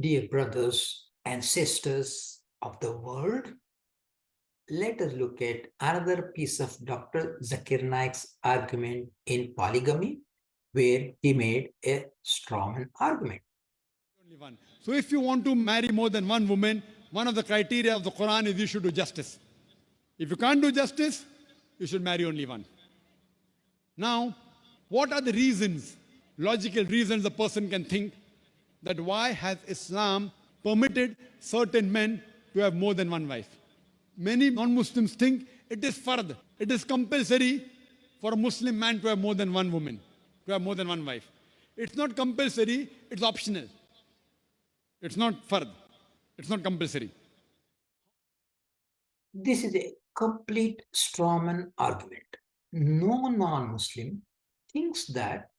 Dear brothers and sisters of the world, let us look at another piece of Dr. Zakir Naik's argument in polygamy, where he made a strawman argument. Only one. So if you want to marry more than one woman, one of the criteria of the Quran is you should do justice. If you can't do justice, you should marry only one. Now, what are the reasons, logical reasons a person can think that why has Islam permitted certain men to have more than one wife? Many non-Muslims think it is fard, it is compulsory for a Muslim man to have more than one woman, to have more than one wife. It's not compulsory, it's optional. It's not fard, it's not compulsory. This is a complete strawman argument. No non-Muslim thinks that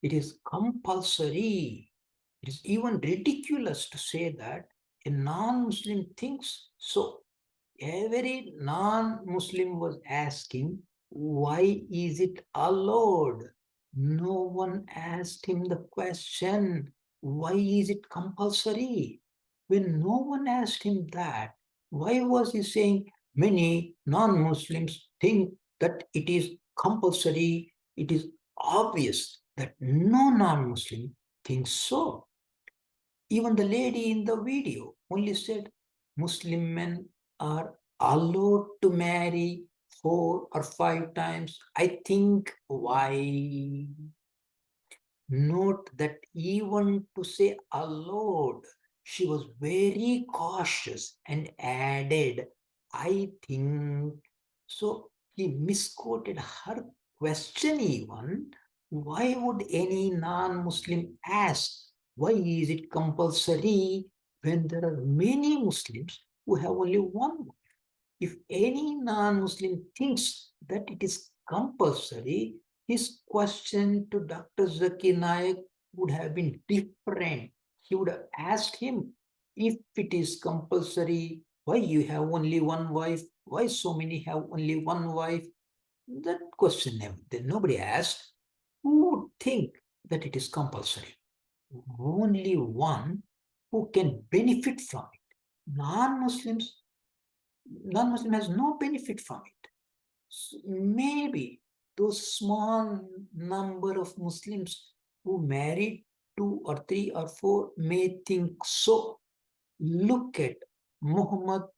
it is compulsory. It is even ridiculous to say that a non-Muslim thinks so. Every non-Muslim was asking, why is it allowed? No one asked him the question, why is it compulsory? When no one asked him that, why was he saying many non-Muslims think that it is compulsory? It is obvious that no non-Muslim thinks so. Even the lady in the video only said Muslim men are allowed to marry 4 or 5 times. I think why? Note that even to say allowed, she was very cautious and added, I think. So he misquoted her question even. Why would any non-Muslim ask, why is it compulsory when there are many Muslims who have only one wife? If any non-Muslim thinks that it is compulsory, his question to Dr. Zakir Naik would have been different. He would have asked him, if it is compulsory, why you have only one wife? Why so many have only one wife? That question nobody asked. Who would think that it is compulsory? Only one who can benefit from it. Non-Muslim has no benefit from it. So maybe those small number of Muslims who married 2 or 3 or 4 may think so. Look at Muhammad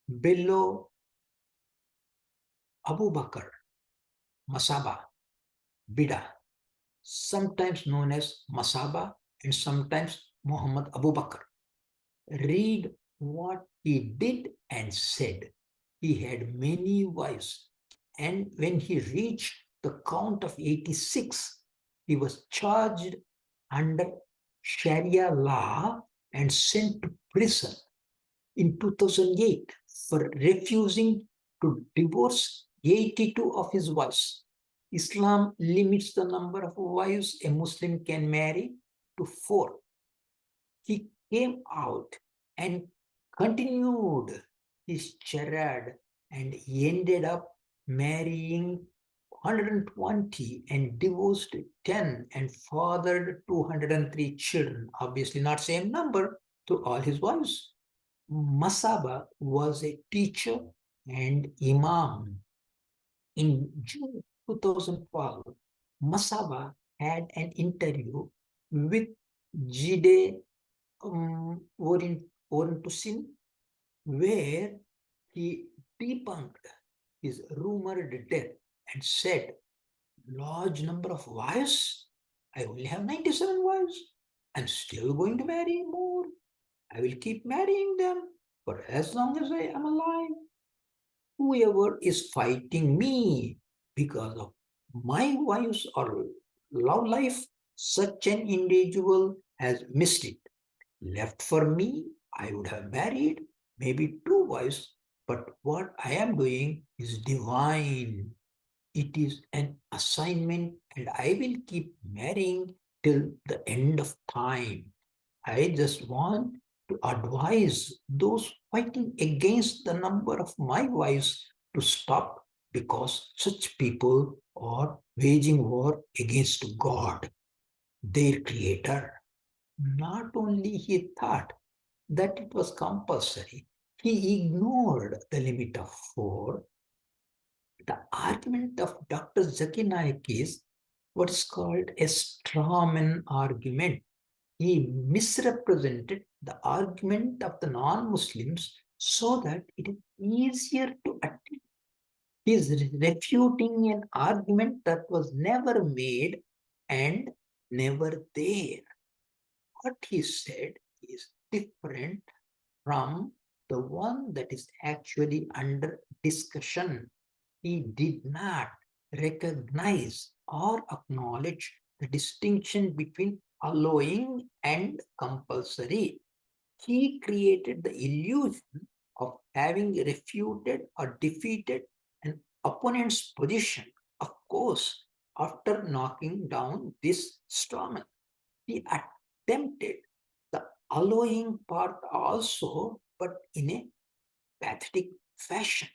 Bello Abu Bakr Masaba Bida, sometimes known as Masaba and sometimes Muhammad Abu Bakr. Read what he did and said. He had many wives, and when he reached the count of 86, he was charged under Sharia law and sent to prison in 2008 for refusing to divorce 82 of his wives. Islam limits the number of wives a Muslim can marry to 4. He came out and continued his charade and ended up marrying 120 and divorced 10 and fathered 203 children. Obviously not same number to all his wives. Masaba was a teacher and imam. In June 2012, Masaba had an interview with Jide Orintusin, where he debunked his rumored death and said, large number of wives? I only have 97 wives. I'm still going to marry more. I will keep marrying them for as long as I am alive. Whoever is fighting me because of my wives or love life, such an individual has missed it. Left for me, I would have married maybe 2 wives, but what I am doing is divine. It is an assignment, and I will keep marrying till the end of time. I just want to advise those fighting against the number of my wives to stop, because such people are waging war against God, their creator. Not only he thought that it was compulsory, he ignored the limit of 4. The argument of Dr. Zakir Naik is what is called a strawman argument. He misrepresented the argument of the non-Muslims so that it is easier to attack. He is refuting an argument that was never made and never there. What he said is different from the one that is actually under discussion. He did not recognize or acknowledge the distinction between allowing and compulsory. He created the illusion of having refuted or defeated an opponent's position. Of course, after knocking down this strawman, he attempted the allowing part also, but in a pathetic fashion.